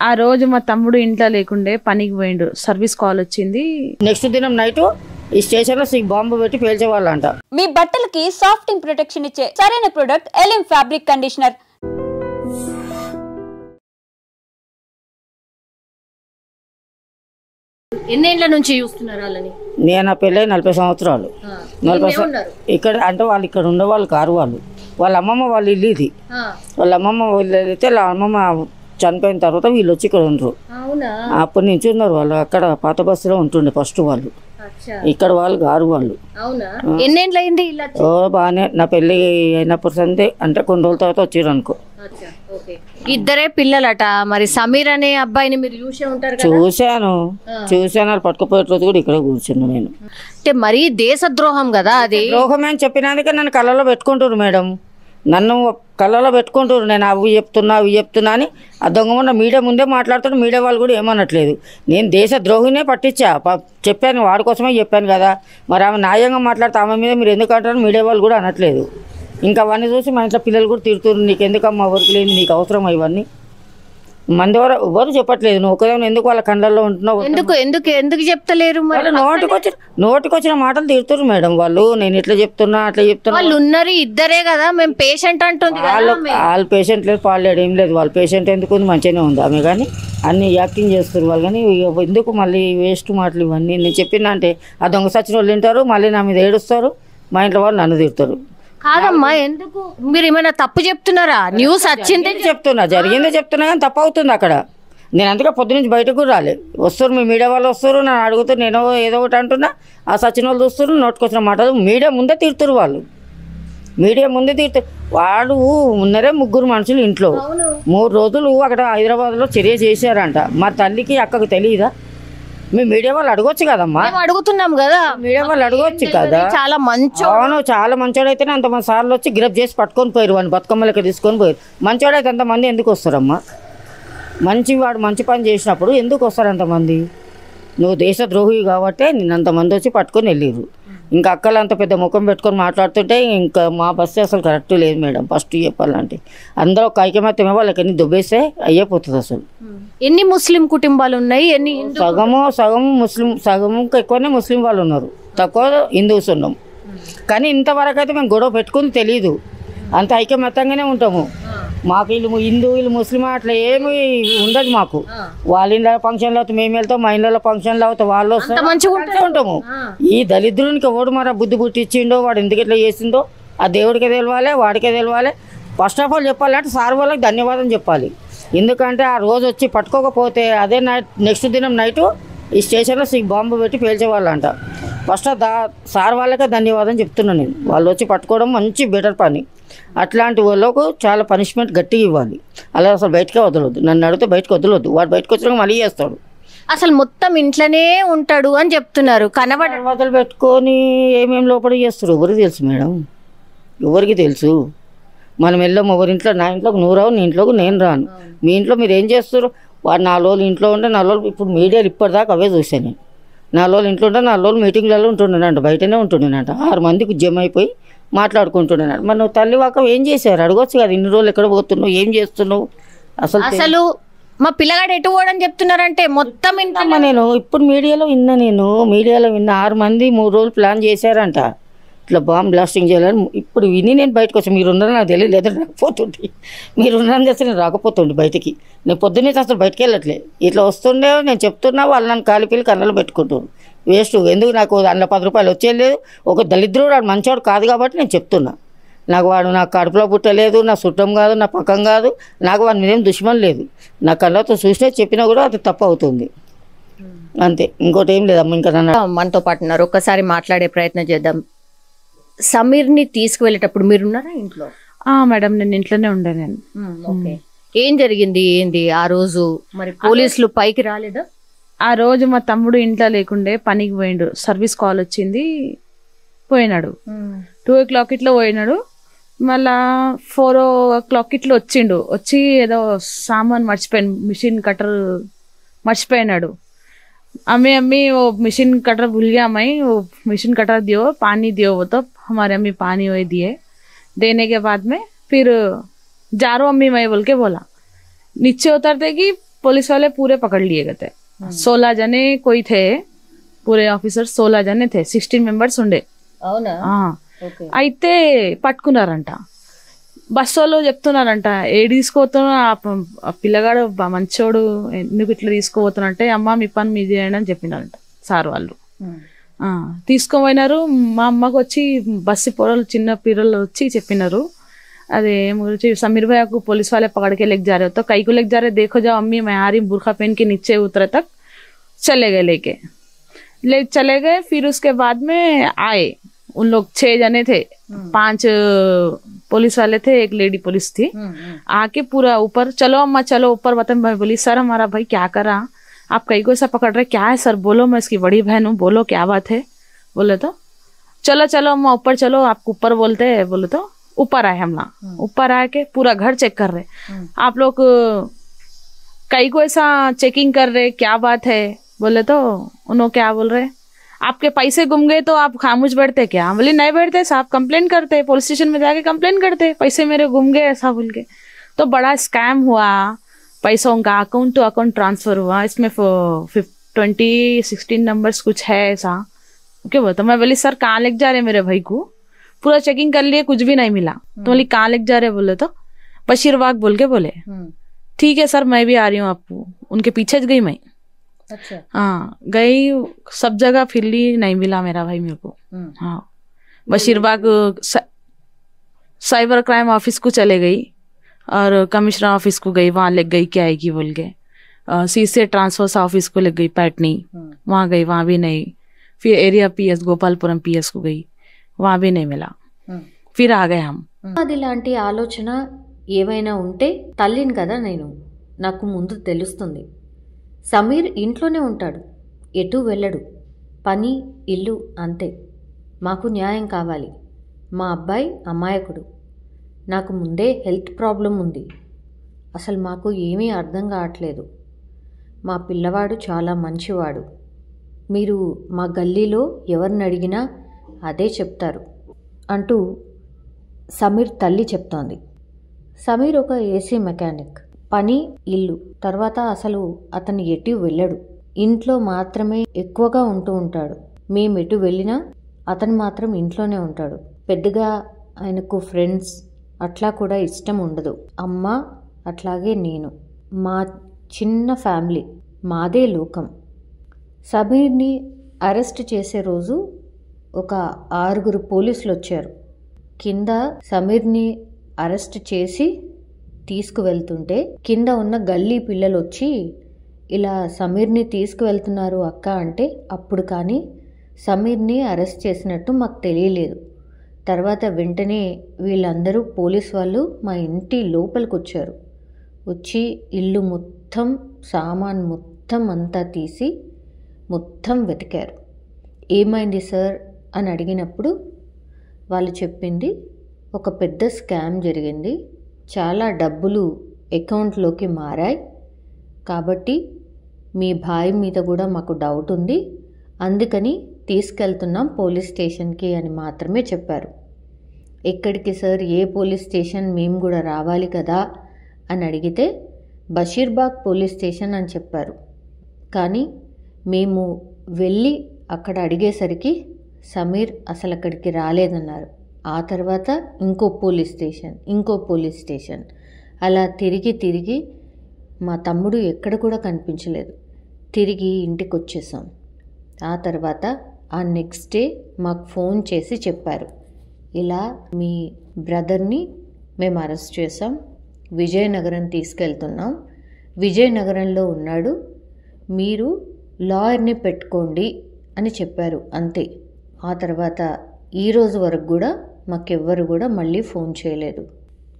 ఆ రోజు మా తమ్ముడు ఇంట్లో లేకుండే పనికి పోయిండు, సర్వీస్ కాల్ వచ్చింది. నెక్స్ట్ దినం నైట్ ఈ స్టేషన్ లో బాంబు పెట్టి పేల్చేవాళ్ళంట. మీ బట్టలకి సాఫ్టింగ్ ప్రొటెక్షన్ ఇచ్చే సరైన ప్రొడక్ట్ ఎలిమ్ ఫ్యాబ్రిక్ కండిషనర్. ఎన్నేళ్ల నుంచి చూస్తున్నారు వాళ్ళని? నేను పెళ్ళై 40 సంవత్సరాలు. 40 ఇక్కడ అంటే వాళ్ళు ఇక్కడ ఉండేవాళ్ళు కారు. వాళ్ళ అమ్మమ్మ వాళ్ళ ఇల్లు ఇది. వాళ్ళ అమ్మమ్మ వాళ్ళు అయితే వాళ్ళ అమ్మమ్మ చనిపోయిన తర్వాత వీళ్ళు వచ్చి ఇక్కడ ఉండరు. అప్పటి నుంచి ఉన్నారు వాళ్ళు. అక్కడ పాత బస్సులో ఉంటుండే ఫస్ట్ వాళ్ళు. ఇక్కడ వాళ్ళు కారు వాళ్ళు. ఎన్నేళ్ళు అయింది? ఓ బాగానే నా పెళ్ళి అయినప్పుడు సందే అంటే కొన్ని రోజుల తర్వాత వచ్చారు అనుకో. ఇద్దరే పిల్లలట. మరి సమీర్ అనే అబ్బాయిని మీరు చూసే ఉంటారు కదా? చూశాను. వాళ్ళు పట్టుకుపోయే రోజు కూడా ఇక్కడే కూర్చున్నా నేను. అంటే మరీ దేశద్రోహం కదా అది. ద్రోహమే అని చెప్పినందుకే నన్ను కళ్ళలో పెట్టుకుంటారు మేడం. నన్ను కళ్ళలో పెట్టుకుంటారు. నేను అవి చెప్తున్నా అని ఆ దొంగ మీడియా ముందే మాట్లాడుతాడు. మీడియా వాళ్ళు కూడా ఏమనట్లేదు. నేను దేశ ద్రోహినే పట్టించా చెప్పాను, వాడి కోసమే చెప్పాను కదా. మరి ఆమె న్యాయంగా మాట్లాడితే ఆమె మీద మీరు ఎందుకు అంటారు మీడియా వాళ్ళు కూడా అనట్లేదు. ఇంకా అవన్నీ చూసి మా ఇంట్లో పిల్లలు కూడా తిడుతున్నారు, నీకు ఎందుకమ్మా ఎవరికి లేదు, నీకు అవసరం ఇవన్నీ. మంది ఎవరు చెప్పట్లేదు. నువ్వు ఒకదేమో ఎందుకు వాళ్ళ కళ్ళల్లో ఉంటున్నావు, ఎందుకు చెప్తలేరు? నోటికి వచ్చిన మాటలు తిడుతున్నారు మేడం వాళ్ళు. నేను ఇట్లా చెప్తున్నా అట్లా చెప్తున్నా. వాళ్ళు ఉన్నారు ఇద్దరే కదా, మేము పేషెంట్ అంటుంది. వాళ్ళు పేషెంట్ లేదు, పాలేడు ఏం లేదు. వాళ్ళ పేషెంట్ ఎందుకు ఉంది, మంచిగానే ఉంది ఆమె. కానీ అన్ని యాక్టింగ్ చేస్తారు వాళ్ళు. కానీ ఎందుకు మళ్ళీ వేస్ట్ మాటలు ఇవన్నీ. నేను చెప్పిన అంటే ఆ దొంగ సచిన వాళ్ళు తింటారు, మళ్ళీ నా మీద ఏడుస్తారు. మా ఇంట్లో వాళ్ళు నన్ను తిడతారు. కాదమ్మా, ఎందుకు మీరు ఏమైనా తప్పు చెప్తున్నారా? న్యూస్ వచ్చింది చెప్తున్నా, జరిగిందే చెప్తున్నా, కానీ తప్పు అవుతుంది అక్కడ. నేను అందుకే పొద్దు నుంచి బయటకు కూడా రాలే. వస్తారు మీ మీడియా వాళ్ళు వస్తారు, నన్ను అడుగుతారు, నేను ఏదో ఒకటి అంటున్నా. ఆ సచిన వాళ్ళు చూస్తారు, నోటుకొచ్చిన మాటలు మీడియా ముందే తిడుతారు వాళ్ళు. మీడియా ముందే తిడుతారు. వాడు ఉన్నరే 3 మనుషులు ఇంట్లో 3 రోజులు అక్కడ హైదరాబాద్లో చర్య చేశారంట. మా తల్లికి అక్కకు తెలియదా? మీ మీడియా వాళ్ళు అడగొచ్చు కదమ్మా. అడుగుతున్నాం కదా, మీడియా వాళ్ళు అడగొచ్చు కదా. చాలా మంచి చాలా మంచోడైతేనే అంతమంది సార్లు వచ్చి గిరఫ్ చేసి పట్టుకొని పోయారు. వాడిని బతుకమ్మలకి తీసుకొని పోయారు. మంచోడైతే అంతమంది ఎందుకు వస్తారమ్మా? వాడు మంచి పని చేసినప్పుడు ఎందుకు వస్తారు అంతమంది? నువ్వు దేశద్రోహి కాబట్టి నేను అంతమంది వచ్చి పట్టుకొని వెళ్ళారు. ఇంకా అక్కలు అంత పెద్ద ముఖం పెట్టుకొని మాట్లాడుతుంటే ఇంకా మా బస్సు అసలు కరెక్ట్ లేదు మేడం. ఫస్ట్ చెప్పాలంటే అందరూ ఒక ఐకమత్యమే, వాళ్ళకి ఎన్ని దుబ్బేస్తే అయ్యేపోతుంది అసలు. ఎన్ని ముస్లిం కుటుంబాలు ఉన్నాయి? సగం ముస్లిం, సగం ఎక్కువనే ముస్లిం వాళ్ళు ఉన్నారు, తక్కువ హిందూస్ ఉన్నాం. కానీ ఇంతవరకు అయితే మేము గొడవ పెట్టుకుని తెలీదు. అంత ఐకమత్యంగానే ఉంటాము. మాకు వీళ్ళు హిందూ వీళ్ళు ముస్లిం అట్లా ఏమి ఉండదు మాకు. వాళ్ళ ఇళ్ళ ఫంక్షన్లు అవుతాం, మేము వెళ్తాం. మా ఇళ్ళలో ఫంక్షన్లు అవుతాం, వాళ్ళు వస్తారు, మంచిగా ఉంటాము. ఈ దళిద్రునికి ఎవడు మరి బుద్ధి పుట్టించిండో, వాడు ఎందుకు ఇట్లా చేసిందో ఆ దేవుడికే తెలవాలి, వాడికే తెలవాలి. ఫస్ట్ ఆఫ్ ఆల్ చెప్పాలంటే సార్ వాళ్ళకి ధన్యవాదం చెప్పాలి. ఎందుకంటే ఆ రోజు వచ్చి పట్టుకోకపోతే అదే నెక్స్ట్ దినం నైటు ఈ స్టేషన్లో బాంబు పెట్టి పేల్చేవాళ్ళంట. ఫస్ట్ సార్ వాళ్ళకే ధన్యవాదం చెప్తున్నాను నేను. వాళ్ళు వచ్చి పట్టుకోవడం మంచి బెటర్ పని. అట్లాంటి వాళ్ళకు చాలా పనిష్మెంట్ గట్టిగా ఇవ్వాలి. అలా అసలు బయటకే వదలొద్దు. నన్ను అడిగితే బయటకు వదలొద్దు. వాడు బయటకు వచ్చినాక మళ్ళీ చేస్తాడు. అసలు మొత్తం ఇంట్లోనే ఉంటాడు అని చెప్తున్నారు. వదలు పెట్టుకొని ఏమేమి లోపల చేస్తారు ఎవరికి తెలుసు మేడం? ఎవరికి తెలుసు? మనం వెళ్ళాము ఎవరింట్లో. నా ఇంట్లోకి నువ్వు రావు, నీ ఇంట్లోకి నేను రాను. మీ ఇంట్లో మీరు ఏం చేస్తారు? వాడు 4 రోజులు ఇంట్లో ఉంటే 4 రోజులు ఇప్పుడు మీడియాలు ఇప్పటిదాకా అవే చూసాను నేను. 4 రోజులు ఇంట్లో ఉంటే 4 రోజులు మీటింగ్లలో ఉంటుండేనంట, బయటనే ఉంటుండేనంట. 6 మందికి జమ అయిపోయి మాట్లాడుకుంటున్నాడు. మరి నువ్వు తల్లి వాక ఏం చేశారు అడగొచ్చు కదా. ఇన్ని రోజులు ఎక్కడ పోతున్నావు, ఏం చేస్తున్నావు? అసలు మా పిల్లగాడు ఎటు పోవడం చెప్తున్నారంటే మొత్తం ఇంతమ్మా. నేను ఇప్పుడు మీడియాలో విన్నా 6 మంది 3 రోజులు ప్లాన్ చేశారంట ఇట్లా బాంబ్ బ్లాస్టింగ్ చేయాలని. ఇప్పుడు విని నేను బయటకు వచ్చాను. మీరున్నారని నాకు తెలియదు, లేదా రాకపోతుండే. మీరున్నారని చేస్తే నేను రాకపోతుండే బయటికి. నేను పొద్దున్నే అసలు బయటకు వెళ్ళట్లే. ఇట్లా వస్తుండే నేను చెప్తున్నా, వాళ్ళు నన్ను కాలిపిల్లి కళ్ళలో పెట్టుకుంటారు. వేస్ట్. ఎందుకు నాకు అందులో 10 రూపాయలు వచ్చేయలేదు. ఒక దళిద్రుడు వాడు మంచివాడు కాదు కాబట్టి నేను చెప్తున్నా. వాడు నాకు కడుపులో పుట్టలేదు, నా చుట్టం కాదు, నా పక్కం కాదు. నాకు వాడి మీద ఏం దుష్మన్ లేదు. నా కళ్ళతో చూసినా చెప్పినా కూడా అది తప్పు అవుతుంది అంతే, ఇంకోటి ఏం లేదమ్మా. ఇంకా మనతో పాటు ఉన్నారు, ఒక్కసారి మాట్లాడే ప్రయత్నం చేద్దాం. సమీర్ని తీసుకువెళ్ళేటప్పుడు మీరున్నారా ఇంట్లో? మేడం నేను ఇంట్లోనే ఉండే. నేను ఏం జరిగింది ఏంది ఆ రోజు? మరి పోలీసులు పైకి రాలేదా? ఆ రోజు మా తమ్ముడు ఇంట్లో లేకుండే పనికి పోయిండు, సర్వీస్ కాల్ వచ్చింది, పోయినాడు. 2 o'clock ఇట్లా పోయినాడు. మళ్ళా 4 o'clock ఇట్లా వచ్చిండు. వచ్చి ఏదో సామాన్ మర్చిపోయాను, మిషన్ కటర్ మర్చిపోయినాడు. अम्मी वो मशीन कटर भूल गया, मैं वो मशीन कटर दियो, पानी दियो। वो तो हमारे अम्मी पानी वही दिए। देने के बाद में फिर जा रहा अम्मी मैं बोल के बोला। नीचे उतरते कि पुलिस वाले पूरे पकड़ लिए गए थे 16 जने कोई थे पूरे ऑफिसर 16 जने थे 16 మెంబర్స్ ఉండే అవునా అయితే పట్టుకున్నారంట బస్సు వాళ్ళు చెప్తున్నారంట ఏడు తీసుకుపోతున్నా ఆ పిల్లగాడు మంచోడు ఎందుకు ఇట్లా తీసుకుపోతున్నంటే అమ్మ మీ పని మీ చేయండి అని చెప్పినారంట సార్ వాళ్ళు తీసుకుపోయినారు మా అమ్మకు వచ్చి బస్సు పొరలు చిన్న పిల్లలు వచ్చి చెప్పినారు अरे मुझे समीर भैया को पुलिस वाले पकड़ के लेके जा रहे हो तो कई को लेके जा रहे देखो जाओ अम्मी मैं आ रही बुरखा पहन के नीचे उतरे तक चले गए ले चले गए फिर उसके बाद में आए उन लोग 6 जने थे 5 पुलिस वाले थे एक लेडी पुलिस थी आके पूरा ऊपर चलो अम्मा चलो ऊपर बता मैं बोली सर हमारा भाई क्या करा आप कई को ऐसा पकड़ रहे क्या है सर बोलो मैं इसकी बड़ी बहन हूँ बोलो क्या बात है बोले तो चलो चलो अम्मा ऊपर चलो आपको ऊपर बोलते है बोले तो ऊपर आए हम लोग ऊपर आके पूरा घर चेक कर रहे आप लोग कई को ऐसा चेकिंग कर रहे क्या बात है बोले तो उन्होंने क्या बोल रहे आपके पैसे गुम गए तो आप खामोश बैठते क्या बोले नहीं बैठते साहब कंप्लेन करते पुलिस स्टेशन में जाके कंप्लेन करते पैसे मेरे गुम गए ऐसा बोल के तो बड़ा स्कैम हुआ पैसों का अकाउंट टू अकाउंट ट्रांसफर हुआ इसमें 16 नंबर्स कुछ है ऐसा ओके बोलता मैं बोली सर कहाँ लेके जा रहे मेरे भाई को पूरा चेकिंग कर लिए कुछ भी नहीं मिला तो बोली कहाँ लेके जा रहे बोले तो बशीरबाग बोल के बोले ठीक है सर मैं भी आ रही हूँ आपको उनके पीछे गई मैं अच्छा हाँ गई सब जगह फिर ली नहीं मिला मेरा भाई मेरे को हाँ बशीरबाग साइबर क्राइम ऑफिस को चले गई और कमिश्नर ऑफिस को गई वहाँ ले गई क्या आएगी बोल के सीसे ट्रांसफर ऑफिस को ले गई पैटनी वहाँ गई वहाँ भी नहीं फिर एरिया PS गोपालपुरम PS को गई वहाँ भी नहीं मिला फिर आ गए हम అది ఇలాంటి ఆలోచన ఏమైనా ఉంటే తల్లిని కదా నేను నాకు ముందు తెలుస్తుంది సమీర్ ఇంట్లోనే ఉంటాడు ఎటు వెళ్ళడు పని ఇల్లు అంతే మాకు న్యాయం కావాలి మా అబ్బాయి అమాయకుడు నాకు ముందే హెల్త్ ప్రాబ్లం ఉంది అసలు మాకు ఏమీ అర్థం కావట్లేదు మా పిల్లవాడు చాలా మంచివాడు మీరు మా గల్లీలో ఎవరిని అడిగినా అదే చెప్తారు అంటూ సమీర్ తల్లి చెప్తోంది సమీర్ ఒక ఏసీ మెకానిక్ పని ఇల్లు తర్వాత అసలు అతను ఎటు వెళ్ళడు ఇంట్లో మాత్రమే ఎక్కువగా ఉంటూ ఉంటాడు మేము ఎటు వెళ్ళినా అతను మాత్రం ఇంట్లోనే ఉంటాడు పెద్దగా ఆయనకు ఫ్రెండ్స్ అట్లా కూడా ఇష్టం ఉండదు అమ్మ అట్లాగే నేను మా చిన్న ఫ్యామిలీ మాదే లోకం సమీర్ని అరెస్ట్ చేసే రోజు ఒక 6 పోలీసులు వచ్చారు కింద సమీర్ని అరెస్ట్ చేసి తీసుకువెళ్తుంటే కింద ఉన్న గల్లీ పిల్లలు వచ్చి ఇలా సమీర్ని తీసుకువెళ్తున్నారు అక్క అంటే అప్పుడు కానీ సమీర్ని అరెస్ట్ చేసినట్టు మాకు తెలియలేదు తర్వాత వెంటనే వీళ్ళందరూ పోలీస్ వాళ్ళు మా ఇంటి లోపలికి వచ్చారు వచ్చి ఇల్లు మొత్తం సామాన్ మొత్తం అంతా తీసి మొత్తం వెతికారు ఏమైంది సార్ అని అడిగినప్పుడు వాళ్ళు చెప్పింది ఒక పెద్ద స్కామ్ జరిగింది చాలా డబ్బులు అకౌంట్లోకి మారాయి కాబట్టి మీ భాయ్ మీద కూడా మాకు డౌట్ ఉంది అందుకని తీసుకెళ్తున్నాం పోలీస్ స్టేషన్కి అని మాత్రమే చెప్పారు ఎక్కడికి సార్ ఏ పోలీస్ స్టేషన్ మేము కూడా రావాలి కదా అని అడిగితే బషీర్బాగ్ పోలీస్ స్టేషన్ అని చెప్పారు కానీ మేము వెళ్ళి అక్కడ అడిగేసరికి సమీర్ అసలు అక్కడికి రాలేదన్నారు ఆ తర్వాత ఇంకో పోలీస్ స్టేషన్ అలా తిరిగి మా తమ్ముడు ఎక్కడ కూడా కనిపించలేదు తిరిగి ఇంటికి వచ్చేసాం ఆ తర్వాత ఆ నెక్స్ట్ డే మాకు ఫోన్ చేసి చెప్పారు ఇలా మీ బ్రదర్ని మేము అరెస్ట్ చేసాం విజయనగరం తీసుకెళ్తున్నాం విజయనగరంలో ఉన్నాడు మీరు లాయర్ని పెట్టుకోండి అని చెప్పారు అంతే ఆ తర్వాత ఈరోజు వరకు కూడా మాకెవ్వరు కూడా మళ్ళీ ఫోన్ చేయలేదు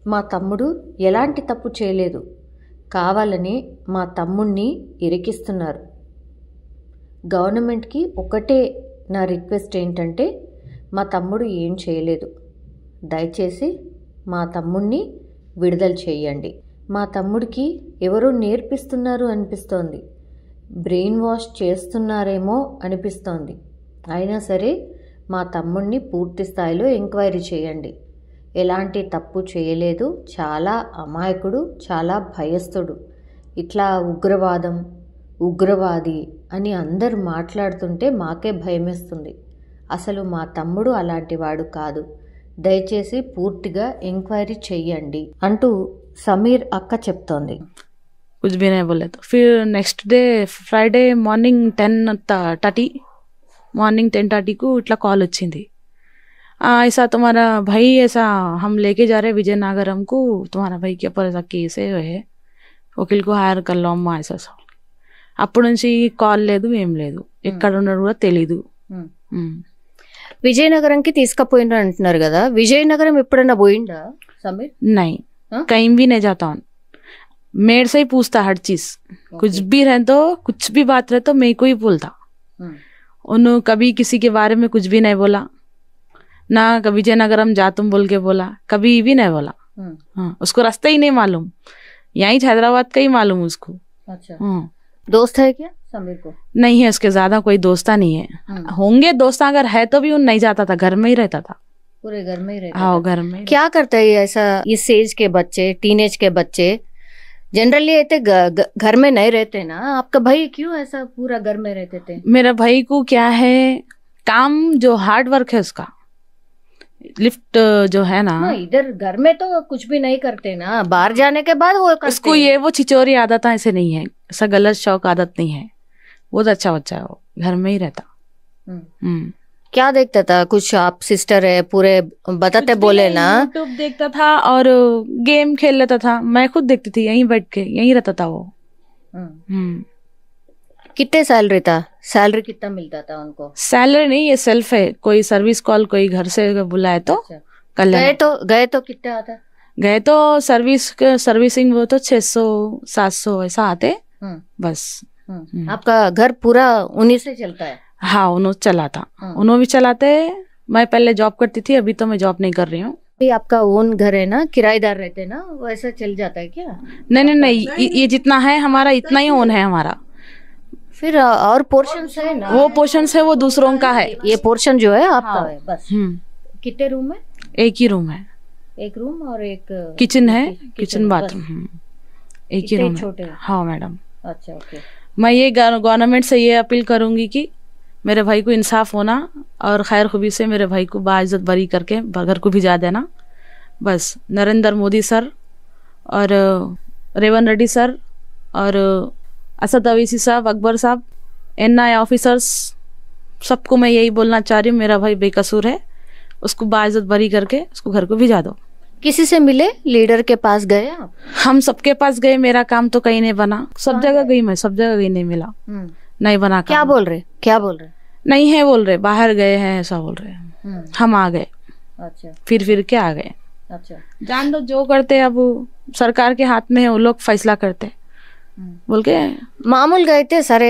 మా తమ్ముడు ఎలాంటి తప్పు చేయలేదు కావాలని మా తమ్ముడిని ఇరికిస్తున్నారు గవర్నమెంట్కి ఒకటే నా రిక్వెస్ట్ ఏంటంటే మా తమ్ముడు ఏం చేయలేదు దయచేసి మా తమ్ముడిని విడుదల చేయండి మా తమ్ముడికి ఎవరో నేర్పిస్తున్నారు అనిపిస్తోంది బ్రెయిన్ వాష్ చేస్తున్నారేమో అనిపిస్తోంది అయినా సరే మా తమ్ముడిని పూర్తి స్థాయిలో ఎంక్వైరీ చేయండి ఎలాంటి తప్పు చేయలేదు చాలా అమాయకుడు చాలా భయస్థుడు ఇట్లా ఉగ్రవాదం, ఉగ్రవాది అని అందరూ మాట్లాడుతుంటే మాకే భయమేస్తుంది. అసలు మా తమ్ముడు అలాంటి వాడు కాదు, దయచేసి పూర్తిగా ఎంక్వైరీ చెయ్యండి అంటూ సమీర్ అక్క చెప్తోంది. कुछ भी नहीं बोले तो फिर नेक्स्ट डे फ्राइडे మార్నింగ్ 10:30 को इट्ला कॉल వచ్చింది. ऐसा तुम्हारा भाई ऐसा हम लेके जा रहे विजयनगरम को, तुम्हारा भाई के ऊपर ऐसा केस है, वकील को हायर कर लो अम्मा ऐसा. అప్పటి నుంచి కాల్ లేదు, ఏం లేదు, ఎక్కడ ఉన్నాడు కూడా తెలీదు. విజయనగరంకి తీసుకుపోయినా అంటున్నారు కదా, విజయనగరం ఎప్పుడైనా పోయిందా సమీర్? नहीं, कहीं भी नहीं जाता हूँ. मेरे से ही पूछता हर चीज, कुछ भी रहे तो, कुछ भी बात रहे तो मेरे को ही बोलता. उन्होंने कभी किसी के बारे में कुछ भी नहीं बोला, ना कभी विजयनगरम जा तुम बोल के बोला, कभी भी नहीं बोला. हाँ, उसको रास्ता ही नहीं मालूम, यहीं हैदराबाद का ही मालूम उसको. अच्छा, दोस्त है क्या समीर को? नहीं है, उसके ज्यादा कोई दोस्ता नहीं है. होंगे दोस्त, अगर है तो भी उन नहीं जाता था, घर में ही रहता था, पूरे घर में ही रहता हाँ था. घर में. क्या करता है ऐसा इस एज के बच्चे, टीनेज के बच्चे जनरली ऐसे घर में नहीं रहते ना. आपका भाई क्यों ऐसा पूरा घर में रहते थे? मेरा भाई को क्या है, काम जो हार्ड वर्क है उसका, लिफ्ट जो है ना, इधर घर में तो कुछ भी नहीं करते ना, बाहर जाने के बाद वो करते उसको ये वो छिचोरी आदत ऐसे नहीं है, ऐसा गलत शौक आदत नहीं है, बहुत अच्छा बच्चा है वो, घर में ही रहता. क्या देखता था? कुछ आप सिस्टर है पूरे बताते बोले ना. यूट्यूब देखता था और गेम खेल लेता था, मैं खुद देखती थी, यहीं बैठ के यहीं रहता था वो. कितने सैलरी था, सैलरी कितना मिलता था उनको? सैलरी नहीं, ये सेल्फ है, कोई सर्विस कॉल कोई घर से बुलाए तो कर लेना. गए तो कितने आता? गए तो सर्विसिंग वो तो 600-700 ऐसा आते बस. आपका घर पूरा उन्हीं से चलता है? हाँ, उन्होंने चलाता, उन्होंने भी चलाते. मैं पहले जॉब करती थी, अभी तो मैं जॉब नहीं कर रही हूँ. आपका ओन घर है ना, किराएदार रहते ना, वैसा चल जाता है क्या? नहीं, ये जितना है हमारा इतना ही ओन है हमारा. फिर और पोर्शन है ना, वो पोर्शन है वो दूसरों का है, ये पोर्शन जो है आपका है बस. कितने रूम है? एक ही रूम है, एक रूम और एक किचन है, किचन बाथरूम, एक ही रूम है. हाँ मैडम. अच्छा, ओके. मैं ये गवर्नमेंट से ये अपील करूंगी कि मेरे भाई को इंसाफ होना और खैर खूबी से मेरे भाई को बाइज्जत बरी करके घर को भिजा देना बस. नरेंद्र मोदी सर और रेवंत रेड्डी सर और असद अवीसी साहब, अकबर साहब, NI ऑफिसर्स, सबको मैं यही बोलना चाह रही हूँ, मेरा भाई बेकसूर है, उसको बाइज्जत बरी करके उसको घर को भिजा दो. किसी से मिले, लीडर के पास गए आप? हम सबके पास गए, मेरा काम तो कहीं नहीं बना, सब जगह गई मैं, सब जगह गई, नहीं मिला, नहीं बना. क्या बोल रहे? नहीं है बोल रहे, बाहर गए हैं ऐसा बोल रहे. हम आ गए. अच्छा, फिर के आ गए. अच्छा, जान दो, जो करते अब सरकार के हाथ में है, वो लोग फैसला करते बोल के. మామూలుగా అయితే సరే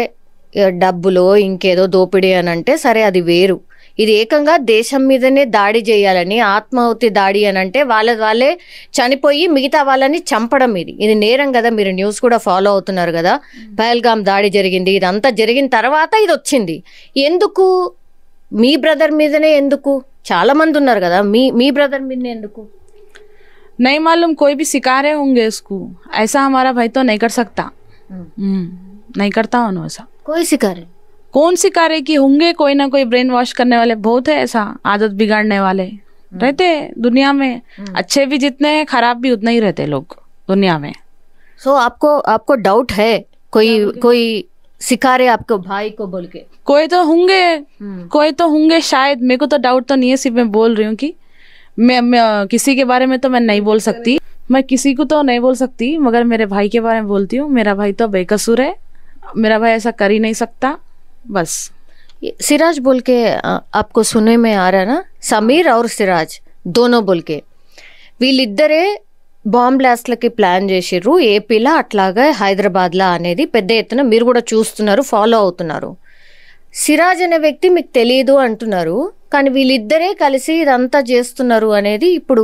డబ్బులో ఇంకేదో దోపిడీ అని అంటే సరే అది వేరు. ఇది ఏకంగా దేశం మీదనే దాడి చేయాలని, ఆత్మాహుతి దాడి అని అంటే వాళ్ళే చనిపోయి మిగతా వాళ్ళని చంపడం, ఇది నేరం కదా. మీరు న్యూస్ కూడా ఫాలో అవుతున్నారు కదా, పహల్గామ్ దాడి జరిగింది, ఇదంతా జరిగిన తర్వాత ఇది వచ్చింది. ఎందుకు మీ బ్రదర్ మీదనే ఎందుకు? చాలా మంది ఉన్నారు కదా, మీ బ్రదర్ మీదనే ఎందుకు? नहीं मालूम, कोई भी सिकारे होंगे इसको, ऐसा हमारा भाई तो नहीं कर सकता. नहीं करता उन्होंने ऐसा. कोई सिकारे? कौन सिकारे की होंगे, कोई ना कोई ब्रेन वॉश करने वाले बहुत है, ऐसा आदत बिगाड़ने वाले रहते दुनिया में. अच्छे भी जितने हैं, खराब भी उतने ही रहते लोग दुनिया में. सो आपको डाउट है कोई सिकारे आपको भाई को बोल के? कोई तो होंगे शायद, मेरे को तो डाउट तो नहीं है, सिर्फ मैं बोल रही हूँ कि मैं किसी के बारे में तो मैं नहीं बोल सकती, मैं किसी को तो नहीं बोल सकती, मगर मेरे भाई के बारे में बोलती हूँ. मेरा भाई तो बेकसूर है, मेरा भाई ऐसा कर ही नहीं सकता बस. सिराज बोल के आपको सुनने में आ रहा है ना, సమీర్ और సిరాజ్ दोनों बोल के, వీళ్ళిద్దరే బాంబ్ బ్లాస్ట్లకి ప్లాన్ చేసిర్రు ఏపీలో, అట్లాగే హైదరాబాద్లో అనేది పెద్ద ఎత్తున మీరు కూడా చూస్తున్నారు, ఫాలో అవుతున్నారు. సిరాజ్ అనే వ్యక్తి మీకు తెలియదు అంటున్నారు, కానీ వీళ్ళిద్దరే కలిసి ఇదంతా చేస్తున్నారు అనేది ఇప్పుడు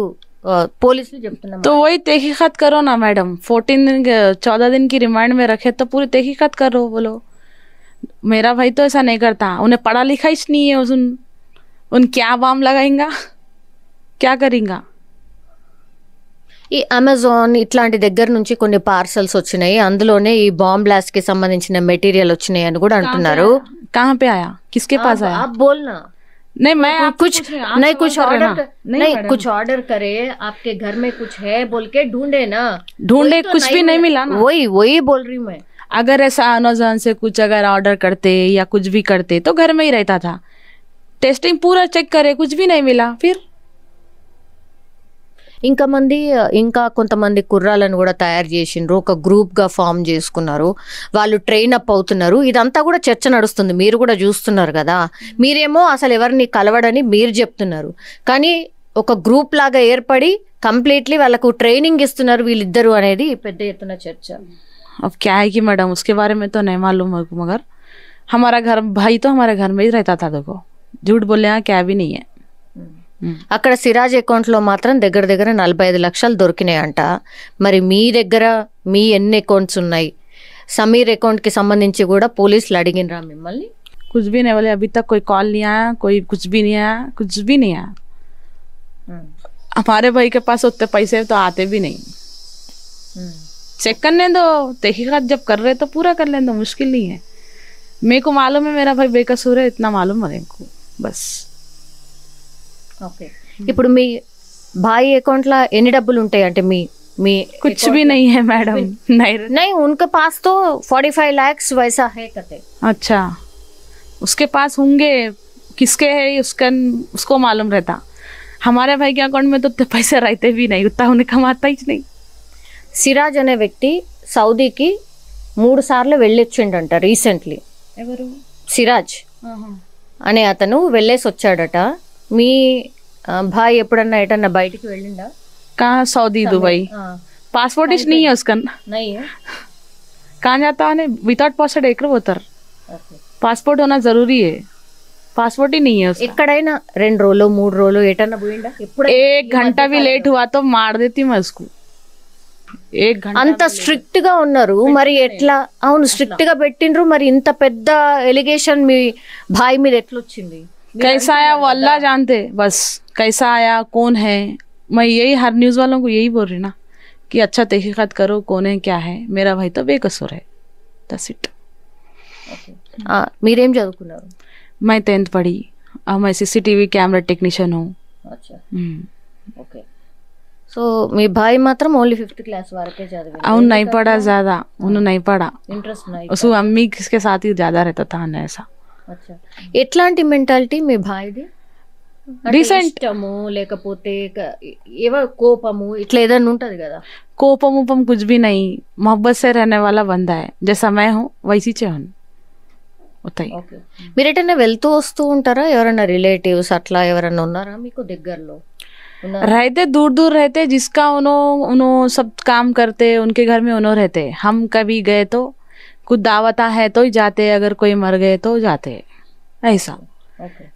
పోలీసులు చెప్తున్నారు. तो वही तहकीकात करो ना मैडम, 14 दिन की रिमांड में रखे तो पूरी तहकीकात करो. बोलो मेरा भाई तो ऐसा नहीं करता, उन्हें पढ़ा लिखा ही नहीं है, उन क्या बाम लगाएंगा, क्या करेंगा? ఈ అమెజాన్ ఇట్లాంటి దగ్గర నుంచి కొన్ని పార్సల్స్ వచ్చినాయి, అందులోనే ఈ బాంబ్ బ్లాస్ట్ కి సంబంధించిన మెటీరియల్ వచ్చినాయి అని కూడా అంటున్నారు. कहाँ पे आया, किसके पास आया? आप बोलना नहीं मैं आपको कुछ पूछ रही हूँ, आप नहीं, सवाल कुछ कर रहे ऑर्डर हैं ना? नहीं, मैडम। कुछ ऑर्डर करे, आपके घर में कुछ है बोल के ढूंढे ना, ढूंढे, वही तो कुछ भी नहीं मिला ना। वही बोल रही हूँ मैं. अगर ऐसा अमेज़न से कुछ अगर ऑर्डर करते या कुछ भी करते तो घर में ही रहता था। टेस्टिंग पूरा चेक करे, कुछ भी नहीं मिला, फिर ఇంకా కొంతమంది కుర్రాలను కూడా తయారు చేసిండ్రు, ఒక గ్రూప్ గా ఫామ్ చేసుకున్నారు, వాళ్ళు ట్రైన్ అప్ అవుతున్నారు. ఇదంతా కూడా చర్చ నడుస్తుంది, మీరు కూడా చూస్తున్నారు కదా. మీరేమో అసలు ఎవరిని కలవడని మీరు చెప్తున్నారు, కానీ ఒక గ్రూప్ లాగా ఏర్పడి కంప్లీట్లీ వాళ్ళకు ట్రైనింగ్ ఇస్తున్నారు వీళ్ళిద్దరు అనేది పెద్ద ఎత్తున చర్చ. अब क्या है कि मैडम उसके बारे में तो नहीं मालूम, मगर हमारा घर भाई तो हमारे घर में ही रहता था। देखो झूठ बोले यहाँ क्या भी नहीं है। అక్కడ సిరాజ్ అకౌంట్ లో మాత్రం దగ్గర దగ్గర 45 లక్షలు దొరికినాయంట. మరి మీ దగ్గర మీ ఎన్ని అకౌంట్స్ ఉన్నాయి? సమీర్ అకౌంట్ కి సంబంధించి కూడా పోలీసులు అడిగినరా మిమ్మల్ని? कुछ भी नहीं बोले, अभी तक कोई कॉल नहीं आया, कोई कुछ भी नहीं आया, कुछ भी नहीं आया। हमारे भाई के पास उतने पैसे तो आते भी नहीं। चेक करने दो, तहकीकात जब कर रहे तो पूरा कर लेने दो, मुश्किल नहीं है। मेरे को मालूम है मेरा भाई बेकसूर है, इतना मालूम है मेरे को बस। ఓకే, ఇప్పుడు మీ భాई అకౌంట్ లో ఎన్ని డబ్బులు ఉంటాయి? అంటే మీ कुछ भी नहीं है मैडम, नहीं उनके पास तो 45 लाख वैसा है कहते। अच्छा, उसके पास होंगे, किसके है उसको मालूम रहता। हमारे भाई के अकाउंट में तो उतने पैसे रहते भी नहीं, उतना उन्हें कमाता ही नहीं। సిరాజ్ అనే వ్యక్తి సౌదీకి 3 సార్లు వెళ్ళొచ్చిండంట రీసెంట్లీ. ఎవరు? సిరాజ్ అనే అతను వెళ్ళేసి వచ్చాడట. మీ భాయ్ ఎప్పుడన్నా ఎటన్నా బయటికి వెళ్ళిండా? कहाँ? Saudi, Dubai. पासपोर्ट ही नहीं है उसका। नहीं है। कहाँ जाता है? विदाउट पासपोर्ट एक उतर, पासपोर्ट होना जरूरी है, पासपोर्ट ही नहीं है उसका। ఎక్కడైనా 2 రోజులు 3 రోజులు ఎటన్నా పోయిండా? ఎప్పుడు 1 घंटा भी लेट हुआ तो मार देती मैं उसको। 1 घंटा అంత స్ట్రిక్ట్ గా ఉన్నారు. మరి ఎట్లా? అవును, స్ట్రిక్ట్ గా పెట్టిండ్రు. మరి ఇంత పెద్ద ఎలిగేషన్ మీ భాయ్ మీద ఎట్లా వచ్చింది? कैसा आया वो अल्लाह जानते, बस कैसा आया, कौन है। मैं यही हर न्यूज वालों को यही बोल रही ना कि अच्छा तहकीकात करो, कौन है क्या है। मेरा भाई तो बेकसूर है, that's it। మీరేం చదువుకున్నారు? मैं 10th पढ़ी, अब मैं CCTV कैमरा टेक्नीशियन हूँ। ఓకే, సో మీ భాయ్ మాత్రం ఓన్లీ 5th క్లాస్ వరకే చదివారు? उन नहीं पढ़ा ज्यादा, उन्होंने नहीं पढ़ा, ఇంట్రెస్ట్ नहीं। उसको अम्मी के साथ ही ज्यादा रहता था ना ऐसा। అచ్చా, ఎట్లాంటి మెంటాలిటీ మీ భాయ్ది? Decent. ఇష్టము లేకపోతే ఏవో కోపము ఇట్లా ఏదైనా ఉంటది కదా? कोपम उपम कुछ भी नहीं, मोहब्बत से रहने वाला बंदा है। जैसा मैं हूँ वैसी चहन उतना ही। ఓకే, మీరు ఎటైనా వెళ్తూ వస్తూ ఉంటారా? ఎవరైనా రిలేటివ్స్ అట్లా ఎవరైనా ఉన్నారా మీకు దగ్గరలో? रहते दूर दूर रहते, जिसका उन्हों सब काम करते, उनके घर में उन्हों रहते। हम कभी गए तो कुछ दावता है तो ही जाते, अगर कोई मर गए तो जाते, ऐसा।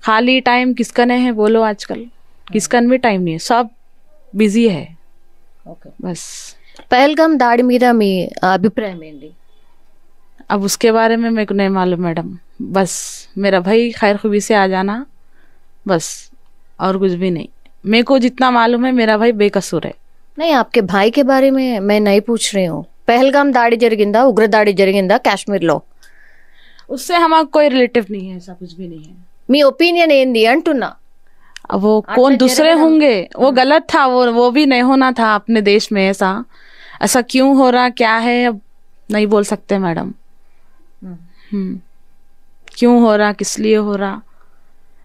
खाली टाइम किसकने है बोलो? आजकल किसकन भी टाइम नहीं है, सब बिजी है बस। పహల్గామ్ దాడి మీద మీ అభిప్రాయం ఏంటి? अब उसके बारे में मेरे को नहीं मालूम मैडम, बस मेरा भाई खैर खूबी से आ जाना बस, और कुछ भी नहीं। मेरे को जितना मालूम है मेरा भाई बेकसूर है। नहीं, आपके भाई के बारे में मैं नहीं पूछ रही हूँ. पहलगाम दाड़ी జరిగిందా, ఉగ్ర దాడి జరిగిందా కాశ్మీర్లో? उससे हमारा कोई रिलेटिव नहीं है, ऐसा कुछ भी नहीं है। మీ ఒపీనియన్ ఏంది అంటున్నా? अब वो कौन दूसरे होंगे, वो गलत था, वो भी नहीं होना था अपने देश में। ऐसा ऐसा क्यों हो रहा, क्या है, अब नहीं बोल सकते मैडम। क्यों हो रहा, किस लिए हो रहा,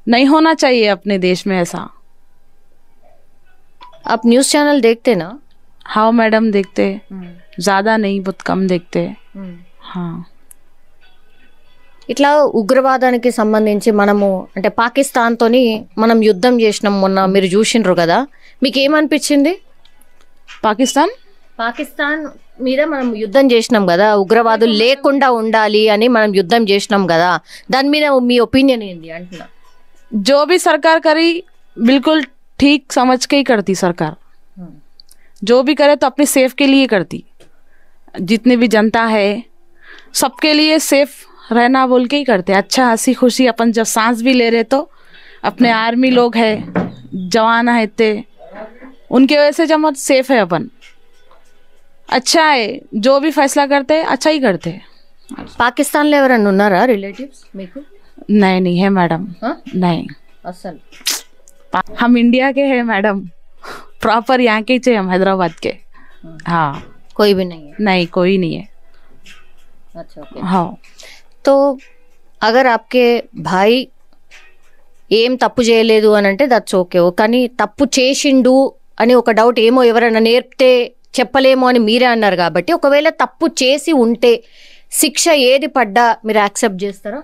नहीं होना चाहिए अपने देश में ऐसा। आप न्यूज़ चैनल देखते ना? हाँ मैडम देखते, ज्यादा नहीं, बहुत कम देखते। हाँ, ఇట్లా ఉగ్రవాదానికి సంబంధించి మనము అంటే పాకిస్తాన్ తోని మనం యుద్ధం చేసినాం మొన్న, మీరు చూసిండ్రు కదా, మీకు ఏమనిపించింది? పాకిస్తాన్ మీద మనం యుద్ధం చేసినాం కదా, ఉగ్రవాదులు లేకుండా ఉండాలి అని మనం యుద్ధం చేసినాం కదా, దాని మీద మీ ఒపీనియన్ ఏంది అంటున్నా? जो भी सरकार करी बिल्कुल ठीक समझ के ही करती सरकार। जो भी करे तो अपने सेफ के लिए करती। जितनी भी जनता है सबके लिए सेफ रहना बोल के ही करते। अच्छा हंसी खुशी अपन जब सांस भी ले रहे तो अपने आर्मी लोग है, जवान है इतने, उनके वजह से जब सेफ है अपन। अच्छा है, जो भी फैसला करते हैं अच्छा ही करते हैं. పాకిస్తాన్లో ఎవరన్నా ఉన్నారా రిలేటివ్స్ మీకు? नहीं नहीं है मैडम, हाँ? नहीं. అసలు हम इंडिया के हैं मैडम, प्रॉपर यहाँ के ही हम हैदराबाद के. हाँ कोई भी नहीं है. नहीं कोई नहीं है. अच्छा ओके. हाँ तो అగర్ ఆప్కే భాయ్ ఏం తప్పు చేయలేదు అని అంటే దట్స్ ఓకే. కానీ తప్పు చేసిండు అని ఒక డౌట్, ఏమో ఎవరైనా నేర్పితే చెప్పలేమో అని మీరే అన్నారు కాబట్టి, ఒకవేళ తప్పు చేసి ఉంటే శిక్ష ఏది పడ్డా మీరు యాక్సెప్ట్ చేస్తారా?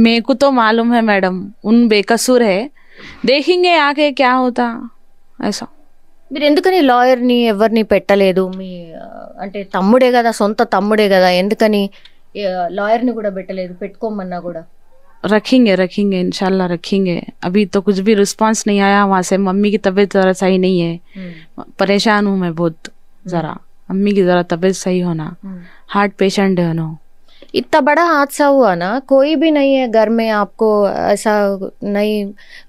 मेरे को तो मालूम है मैडम, उन बेकसूर है, देखेंगे आके क्या होता ऐसा. మీరు ఎందుకని లాయర్ని ఎవరిని పెట్టలేదు? మీ అంటే తమ్ముడే కదా, సొంత తమ్ముడే కదా, ఎందుకని లాయర్ని కూడా పెట్టలేదు? పెట్టుకోమన్నా కూడా. रखेंगे रखेंगे इंशाल्लाह रखेंगे. अभी तो कुछ भी रिस्पांस नहीं आया वहाँ से. मम्मी की तबीयत ज़रा सही नहीं है, परेशान हूँ मैं बहुत ज़रा. अम्मी की ज़रा तबीयत सही होना, हार्ट पेशेंट है ना. इतना बड़ा हादसा हुआ ना, कोई भी नहीं है घर में आपको ऐसा नहीं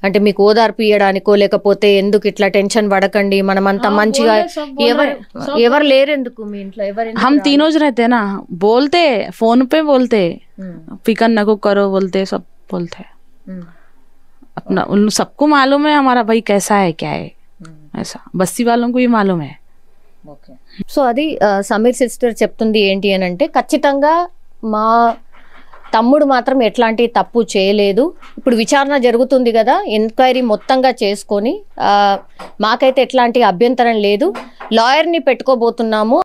అంటే మీకు ఓదార్పు ఇయ్యడానికో లేకపోతే ఎందుకు ఇట్లా టెన్షన్ పడకండి మనమంతా మంచిగా, ఎవరు లేరు ఎందుకు మీ ఇంట్లో? ఎవరు? हम तीनों ज रहते ना, बोलते फोन पे बोलते, फिकर न को करो बोलते, सब बोलते. अपना उन सबको मालूम है हमारा भाई कैसा है क्या है, ऐसा बस्ती वालों को ही मालूम है. సో అది సమీర్ సిస్టర్ చెప్తుంది ఏంటి అని అంటే, ఖచ్చితంగా మా తమ్ముడు మాత్రం ఎట్లాంటి తప్పు చేయలేదు. ఇప్పుడు విచారణ జరుగుతుంది కదా, ఎంక్వైరీ మొత్తంగా చేసుకొని మాకైతే ఎట్లాంటి అభ్యంతరం లేదు. లాయర్ని పెట్టుకోబోతున్నాము.